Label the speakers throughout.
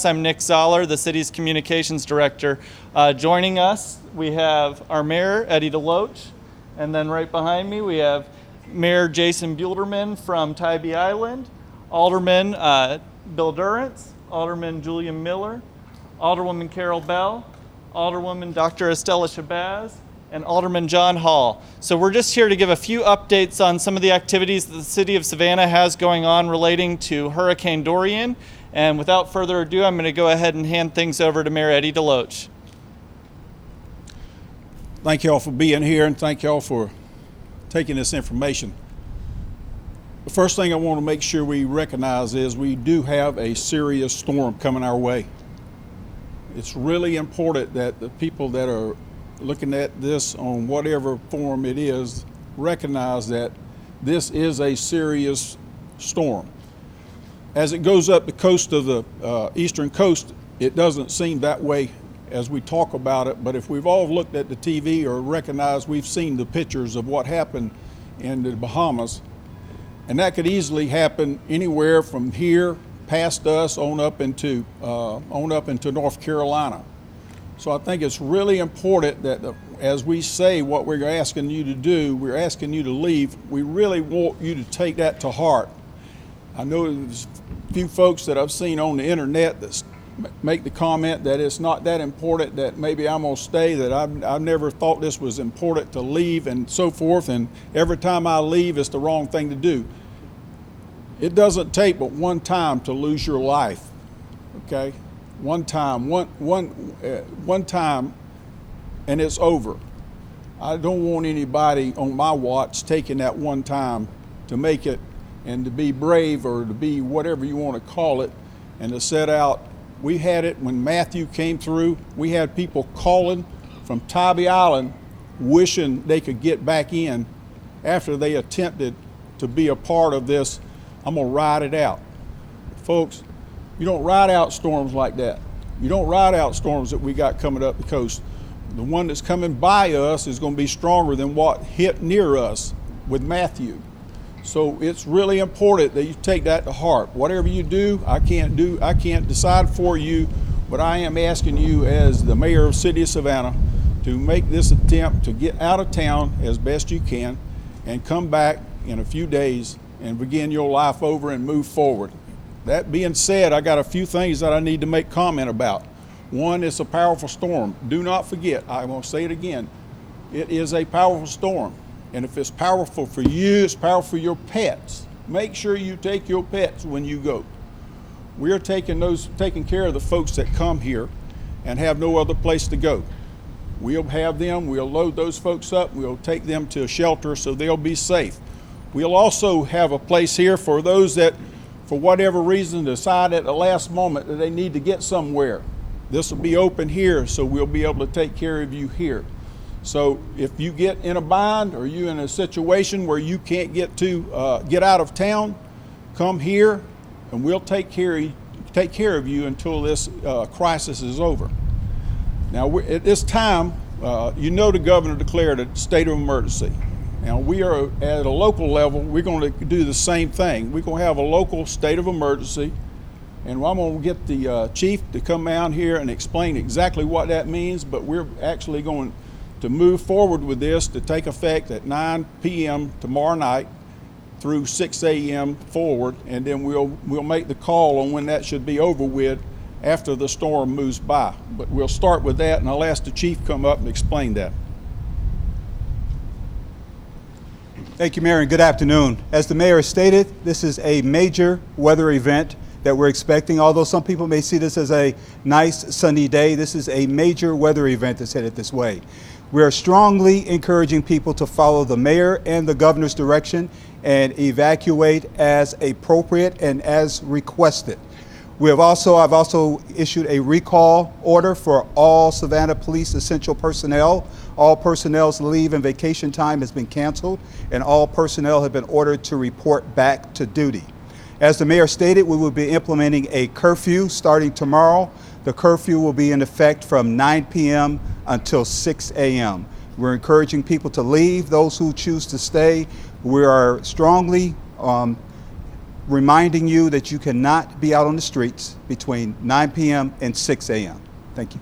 Speaker 1: I'm Nick Zoller, the city's communications director. Joining us, we have our mayor, Eddie DeLoach, and then right behind me, we have Mayor Jason Buelderman from Tybee Island, Alderman Bill Durrance, Alderman Julian Miller, Alderwoman Carol Bell, Alderwoman Dr. Estella Shabazz, and Alderman John Hall. So we're just here to give a few updates on some of the activities that the city of Savannah has going on relating to Hurricane Dorian. And without further ado, I'm going to go ahead and hand things over to Mayor Eddie DeLoach.
Speaker 2: Thank you all for being here, and thank you all for taking this information. The first thing I want to make sure we recognize is we do have a serious storm coming our way. It's really important that the people that are looking at this on whatever form it is recognize that this is a serious storm. As it goes up the coast of the eastern coast, it doesn't seem that way as we talk about it, but if we've all looked at the TV or recognized, we've seen the pictures of what happened in the Bahamas, and that could easily happen anywhere from here past us on up into North Carolina. So I think it's really important that as we say what we're asking you to do, we're asking you to leave, we really want you to take that to heart. I know there's a few folks that I've seen on the internet that make the comment that it's not that important, that maybe I'm gonna stay, that I've never thought this was important to leave and so forth, and every time I leave it's the wrong thing to do. It doesn't take but one time to lose your life, okay? One time, and it's over. I don't want anybody on my watch taking that one time to make it and to be brave or to be whatever you want to call it and to set out. We had it when Matthew came through. We had people calling from Tybee Island wishing they could get back in after they attempted to be a part of this. I'm gonna ride it out. Folks, you don't ride out storms like that. You don't ride out storms that we got coming up the coast. The one that's coming by us is going to be stronger than what hit near us with Matthew. So it's really important that you take that to heart. Whatever you do, I can't decide for you, but I am asking you as the mayor of the city of Savannah to make this attempt to get out of town as best you can and come back in a few days and begin your life over and move forward. That being said, I got a few things that I need to make comment about. One, it's a powerful storm. Do not forget, I'm going to say it again, it is a powerful storm. And if it's powerful for you, it's powerful for your pets. Make sure you take your pets when you go. We're taking care of the folks that come here and have no other place to go. We'll have them, we'll load those folks up, we'll take them to a shelter so they'll be safe. We'll also have a place here for those that for whatever reason decide at the last moment that they need to get somewhere. This will be open here, so we'll be able to take care of you here. So if you get in a bind or you in a situation where you can't get out of town, come here and we'll take care of you until this crisis is over. Now at this time, the governor declared a state of emergency. Now we are at a local level, we're going to do the same thing. We're going to have a local state of emergency, and I'm going to get the chief to come down here and explain exactly what that means, but we're actually going to move forward with this to take effect at 9 p.m. tomorrow night through 6 a.m. forward, and then we'll make the call on when that should be over with after the storm moves by. But we'll start with that, and I'll ask the chief come up and explain that.
Speaker 3: Thank you, Mayor, and good afternoon. As the mayor stated, this is a major weather event that we're expecting. Although some people may see this as a nice sunny day, this is a major weather event that's headed this way. We are strongly encouraging people to follow the mayor and the governor's direction and evacuate as appropriate and as requested. I've also issued a recall order for all Savannah Police essential personnel. All personnel's leave and vacation time has been canceled, and all personnel have been ordered to report back to duty. As the mayor stated, we will be implementing a curfew starting tomorrow. The curfew will be in effect from 9 p.m. until 6 a.m. We're encouraging people to leave. Those who choose to stay, we are strongly reminding you that you cannot be out on the streets between 9 p.m. and 6 a.m. Thank you.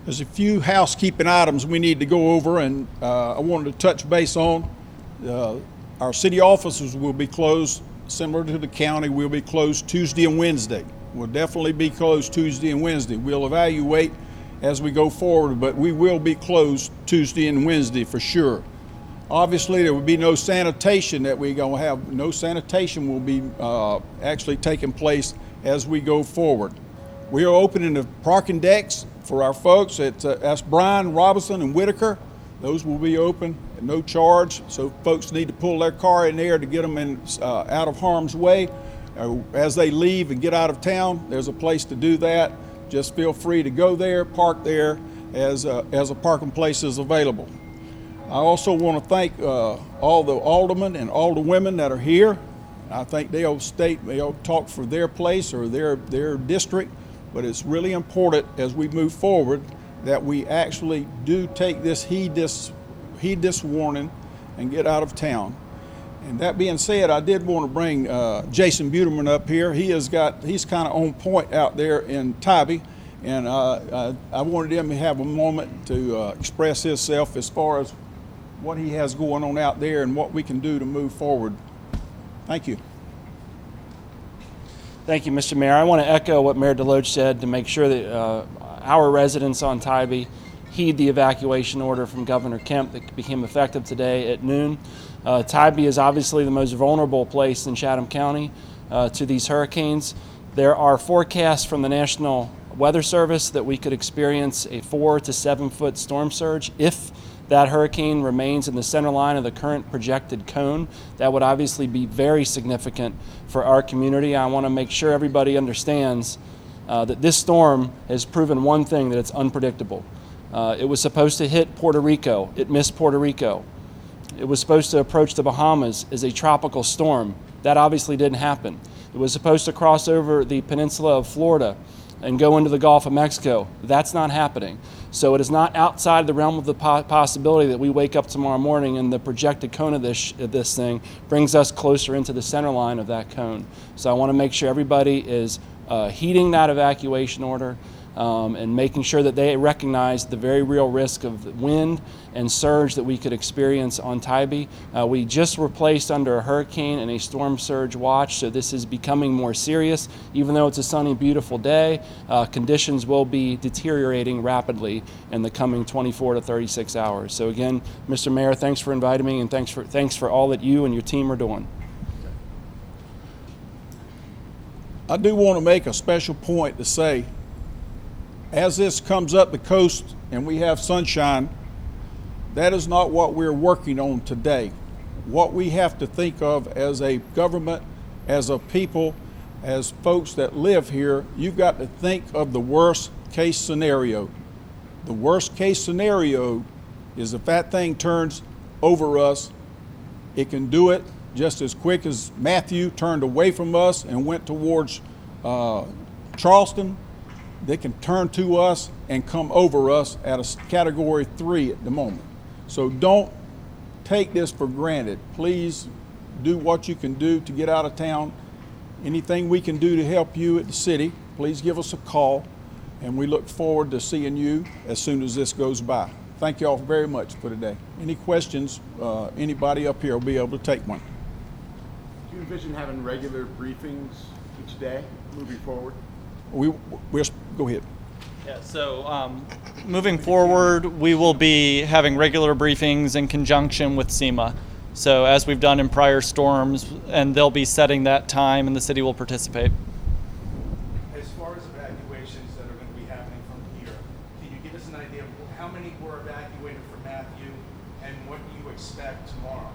Speaker 2: There's a few housekeeping items we need to go over, and I wanted to touch base on. Our city offices will be closed, similar to the county. We'll be closed Tuesday and Wednesday. We'll definitely be closed Tuesday and Wednesday. We'll evaluate as we go forward, but we will be closed Tuesday and Wednesday for sure. Obviously, there will be no sanitation that we're going to have. No sanitation will be actually taking place as we go forward. We are opening the parking decks for our folks that's Bryan, Robinson, and Whitaker. Those will be open at no charge, so folks need to pull their car in there to get them out of harm's way. As they leave and get out of town, there's a place to do that. Just feel free to go there, park there as a parking place is available. I also want to thank all the aldermen and alderwomen that are here. I think they'll talk for their place or their district, but it's really important as we move forward that we actually do take heed this warning and get out of town. And that being said, I did want to bring Jason Buterman up here. He's kind of on point out there in Tybee, and I wanted him to have a moment to express himself as far as what he has going on out there and what we can do to move forward. Thank you.
Speaker 4: Thank you, Mr. Mayor. I want to echo what Mayor DeLoach said to make sure that our residents on Tybee heed the evacuation order from Governor Kemp that became effective today at noon. Tybee is obviously the most vulnerable place in Chatham County to these hurricanes. There are forecasts from the National Weather Service that we could experience a 4 to 7 foot storm surge if that hurricane remains in the center line of the current projected cone. That would obviously be very significant for our community. I want to make sure everybody understands that this storm has proven one thing, that it's unpredictable. It was supposed to hit Puerto Rico. It missed Puerto Rico. It was supposed to approach the Bahamas as a tropical storm. That obviously didn't happen. It was supposed to cross over the peninsula of Florida and go into the Gulf of Mexico. That's not happening. So it is not outside the realm of the possibility that we wake up tomorrow morning and the projected cone of this thing brings us closer into the center line of that cone. So I want to make sure everybody is heeding that evacuation order and making sure that they recognize the very real risk of wind and surge that we could experience on Tybee. We just were placed under a hurricane and a storm surge watch, so this is becoming more serious. Even though it's a sunny, beautiful day, conditions will be deteriorating rapidly in the coming 24 to 36 hours. So again, Mr. Mayor, thanks for inviting me, and thanks for all that you and your team are doing.
Speaker 2: I do want to make a special point to say, as this comes up the coast and we have sunshine, that is not what we're working on today. What we have to think of as a government, as a people, as folks that live here, you've got to think of the worst case scenario. The worst case scenario is if that thing turns over us, it can do it just as quick as Matthew turned away from us and went towards Charleston. They can turn to us and come over us at a category 3 at the moment. So don't take this for granted. Please do what you can do to get out of town. Anything we can do to help you at the city, please give us a call, and we look forward to seeing you as soon as this goes by. Thank you all very much for today. Any questions, anybody up here will be able to take one.
Speaker 5: Do you envision having regular briefings each day moving forward?
Speaker 2: We'll go ahead.
Speaker 1: Yeah, so moving forward, we will be having regular briefings in conjunction with SEMA. So as we've done in prior storms, and they'll be setting that time and the city will participate.
Speaker 6: As far as evacuations that are going to be happening from here, can you give us an idea of how many were evacuated from Matthew and what you expect tomorrow?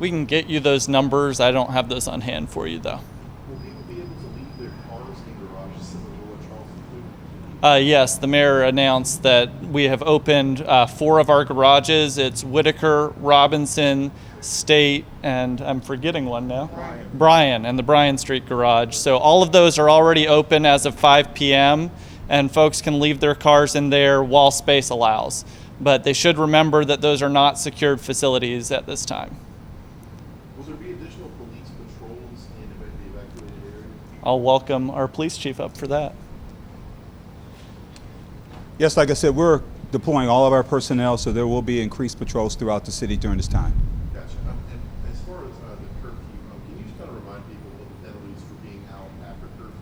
Speaker 1: We can get you those numbers. I don't have those on hand for you though.
Speaker 5: Will people be able to leave their cars in garages similar to what Charleston do?
Speaker 1: Yes, the mayor announced that we have opened 4 of our garages. It's Whitaker, Robinson, State, and I'm forgetting one now. Bryan, and the Bryan Street garage. So all of those are already open as of 5 p.m. and folks can leave their cars in there while space allows. But they should remember that those are not secured facilities at this time. I'll welcome our police chief up for that.
Speaker 3: Yes, like I said, we're deploying all of our personnel, so there will be increased patrols throughout the city during this time.
Speaker 5: Gotcha. And as far as the curfew, can you just kind of remind people of the penalties for being out after curfew?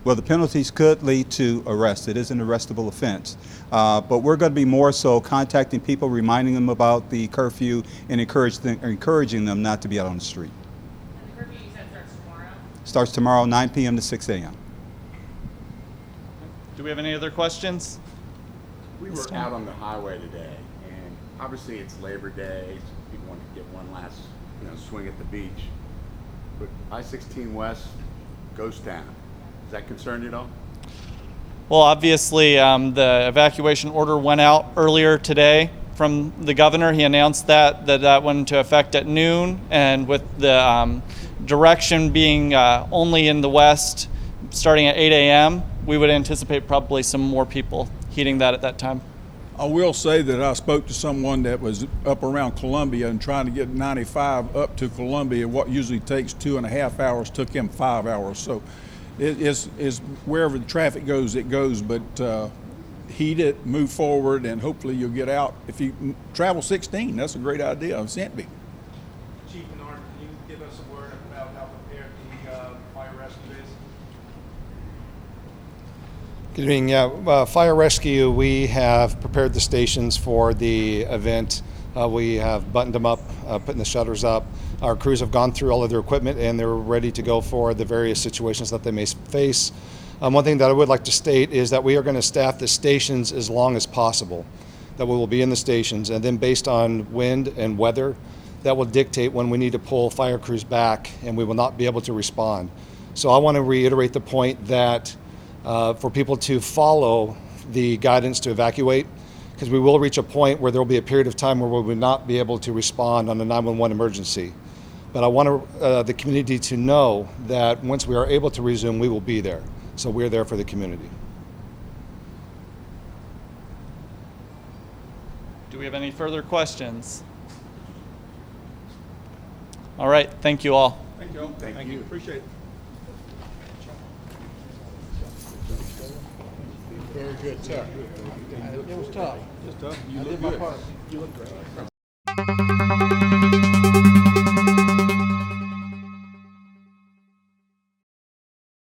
Speaker 3: Well, the penalties could lead to arrest. It is an arrestable offense. But we're going to be more so contacting people, reminding them about the curfew, and encouraging them not to be out on the street.
Speaker 7: And the curfew you said starts tomorrow?
Speaker 3: Starts tomorrow, 9 p.m. to 6 a.m.
Speaker 1: Do we have any other questions?
Speaker 8: We were out on the highway today, and obviously it's Labor Day, so people want to get one last, swing at the beach. But I-16 West, ghost town. Does that concern you at all?
Speaker 1: Well, obviously, the evacuation order went out earlier today from the governor. He announced that went into effect at noon, and with the direction being only in the west starting at 8 a.m., we would anticipate probably some more people heeding that at that time.
Speaker 2: I will say that I spoke to someone that was up around Columbia and trying to get 95 up to Columbia. What usually takes 2.5 hours took him 5 hours. So it's wherever the traffic goes, it goes. But heed it, move forward, and hopefully you'll get out. If you travel 16, that's a great idea. I've sent me.
Speaker 6: Chief Menard, can you give us a word about how prepared the fire rescue is?
Speaker 9: Good evening. Yeah, fire rescue, we have prepared the stations for the event. We have buttoned them up, putting the shutters up. Our crews have gone through all of their equipment and they're ready to go for the various situations that they may face. One thing that I would like to state is that we are going to staff the stations as long as possible, that we will be in the stations, and then based on wind and weather, that will dictate when we need to pull fire crews back and we will not be able to respond. So I want to reiterate the point that for people to follow the guidance to evacuate, because we will reach a point where there will be a period of time where we will not be able to respond on a 911 emergency. But I want the community to know that once we are able to resume, we will be there. So we're there for the community.
Speaker 1: Do we have any further questions? All right, thank you all.
Speaker 2: Thank you.
Speaker 8: Thank you.
Speaker 2: Appreciate it.
Speaker 5: Very good, sir.
Speaker 2: It was tough. It's tough. You look good. You look great.